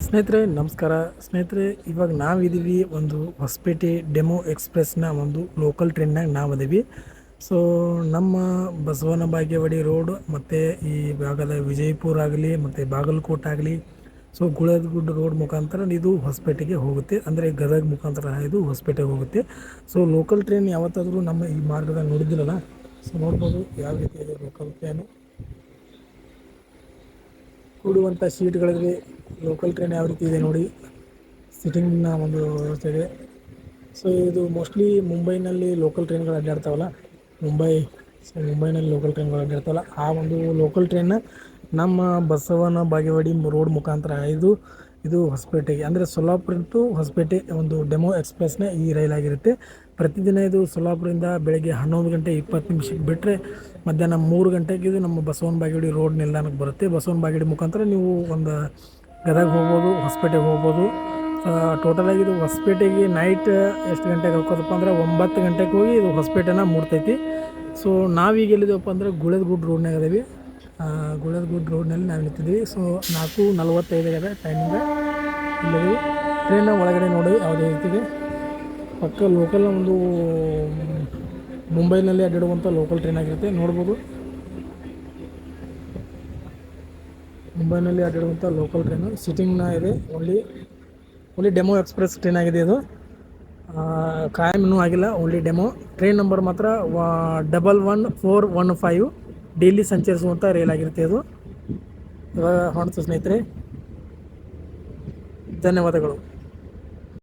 ಸ್ನೇಹಿತರೆ ನಮಸ್ಕಾರ. ಸ್ನೇಹಿತರೆ, ಇವಾಗ ನಾವಿದ್ದೀವಿ ಒಂದು ಹೊಸಪೇಟೆ ಡೆಮೋ ಎಕ್ಸ್‌ಪ್ರೆಸ್‌ನ ಒಂದು ಲೋಕಲ್ ಟ್ರೈನ್ನಾಗ ನಾವದೀವಿ. ಸೊ ನಮ್ಮ ಬಸವನ ಬಾಗೇವಾಡಿ ರೋಡ್ ಮತ್ತು ಈ ಭಾಗದ ವಿಜಯಪುರ ಆಗಲಿ ಮತ್ತು ಬಾಗಲಕೋಟೆ ಆಗಲಿ, ಸೊ ಗುಳೇದಗುಡ್ಡ ರೋಡ್ ಮುಖಾಂತರ ಇದು ಹೊಸಪೇಟೆಗೆ ಹೋಗುತ್ತೆ. ಅಂದರೆ ಗದಗ ಮುಖಾಂತರ ಇದು ಹೊಸಪೇಟೆಗೆ ಹೋಗುತ್ತೆ. ಸೊ ಲೋಕಲ್ ಟ್ರೈನ್ ಯಾವತ್ತಾದರೂ ನಮ್ಮ ಈ ಮಾರ್ಗದಾಗ ನೋಡಿದ್ದಿರಲ್ಲ. ಸೊ ನೋಡ್ಬೋದು ಯಾವ ರೀತಿ ಇದೆ ಲೋಕಲ್ ಟ್ರೈನು. ಕೂಡುವಂಥ ಸೀಟ್ಗಳಿವೆ. ಲೋಕಲ್ ಟ್ರೈನ್ ಯಾವ ರೀತಿ ಇದೆ ನೋಡಿ, ಸಿಟ್ಟಿಂಗ್ನ ಒಂದು ವ್ಯವಸ್ಥೆ ಇದೆ. ಸೊ ಇದು ಮೋಸ್ಟ್ಲಿ ಮುಂಬೈನಲ್ಲಿ ಲೋಕಲ್ ಟ್ರೈನ್ಗಳು ಅಡ್ಡಾಡ್ತಾವಲ್ಲ, ಮುಂಬೈನಲ್ಲಿ ಲೋಕಲ್ ಟ್ರೈನ್ಗಳು ಅಡ್ಡಾಡ್ತಾವಲ್ಲ, ಆ ಒಂದು ಲೋಕಲ್ ಟ್ರೈನ್ನ ನಮ್ಮ ಬಸವನ ಬಾಗೇವಾಡಿ ರೋಡ್ ಮುಖಾಂತರ ಇದು ಹೊಸಪೇಟೆಗೆ, ಅಂದರೆ ಸೊಲ್ಲಾಪುರ ಟು ಹೊಸಪೇಟೆ ಒಂದು ಡೆಮೋ ಎಕ್ಸ್‌ಪ್ರೆಸ್‌ನ ಈ ರೈಲಾಗಿರುತ್ತೆ. ಪ್ರತಿದಿನ ಇದು ಸೊಲ್ಲಾಪುರದಿಂದ ಬೆಳಗ್ಗೆ 11:20 ಬಿಟ್ಟರೆ ಮಧ್ಯಾಹ್ನ 3 ಗಂಟೆಗೆ ಇದು ನಮ್ಮ ಬಸವನ ಬಾಗೇವಾಡಿ ರೋಡ್ ನಿಲ್ದಾಣಕ್ಕೆ ಬರುತ್ತೆ. ಬಸವನ ಬಾಗೇವಾಡಿ ಮುಖಾಂತರ ನೀವು ಒಂದು ಗದಗ ಹೋಗ್ಬೋದು, ಹೊಸಪೇಟೆಗೆ ಹೋಗ್ಬೋದು. ಟೋಟಲಾಗಿ ಇದು ಹೊಸಪೇಟೆಗೆ ನೈಟ್ ಎಷ್ಟು ಗಂಟೆಗೆ ಹೋಗ್ಕೋದಪ್ಪ ಅಂದ್ರೆ 9 ಗಂಟೆಗೆ ಹೋಗಿ ಇದು ಹೊಸಪೇಟೆನ ಮುಟ್ತೈತಿ. ಸೊ ನಾವೀಗ ಎಲ್ಲಿದ್ದೇವಪ್ಪ ಅಂದ್ರೆ ಗುಳೇದಗುಡ್ಡ ರೋಡ್ನಾಗ ಅದೀವಿ. ಗುಳೇದಗುಡ್ಡ ರೋಡ್ನಲ್ಲಿ ನಾವು ನಿಂತಿದ್ದೀವಿ. ಸೊ 4:45 ಇದೆ ಟೈಮಿಂಗ್. ಇಲ್ಲದೆ ಟ್ರೈನ್ನ ಒಳಗಡೆ ನೋಡಿ ಯಾವುದೇ ರೀತಿಗೆ ಪಕ್ಕ ಲೋಕಲ್ ಒಂದು ಮುಂಬೈನಲ್ಲಿ ಅಡ್ಡಾಡುವಂಥ ಲೋಕಲ್ ಟ್ರೈನ್ ಆಗಿರುತ್ತೆ. ನೋಡ್ಬೋದು, ಮುಂಬೈನಲ್ಲಿ ಅಡ್ಡಾಡುವಂಥ ಲೋಕಲ್ ಟ್ರೈನು ಸಿಟ್ಟಿಂಗ್ನ ಇದೆ. ಓನ್ಲಿ ಡೆಮೋ ಎಕ್ಸ್‌ಪ್ರೆಸ್ ಟ್ರೈನ್ ಆಗಿದೆ ಇದು. ಕಾಯಂ ಇನ್ನೂ ಆಗಿಲ್ಲ, ಓನ್ಲಿ ಡೆಮೋ. ಟ್ರೈನ್ ನಂಬರ್ ಮಾತ್ರ 11415 ಡೈಲಿ ಸಂಚರಿಸುವಂಥ ರೈಲ್ ಆಗಿರುತ್ತೆ ಇದು. ಇವಾಗ ಹೊರಡ್ತು ಸ್ನೇಹಿತರೆ, ಧನ್ಯವಾದಗಳು.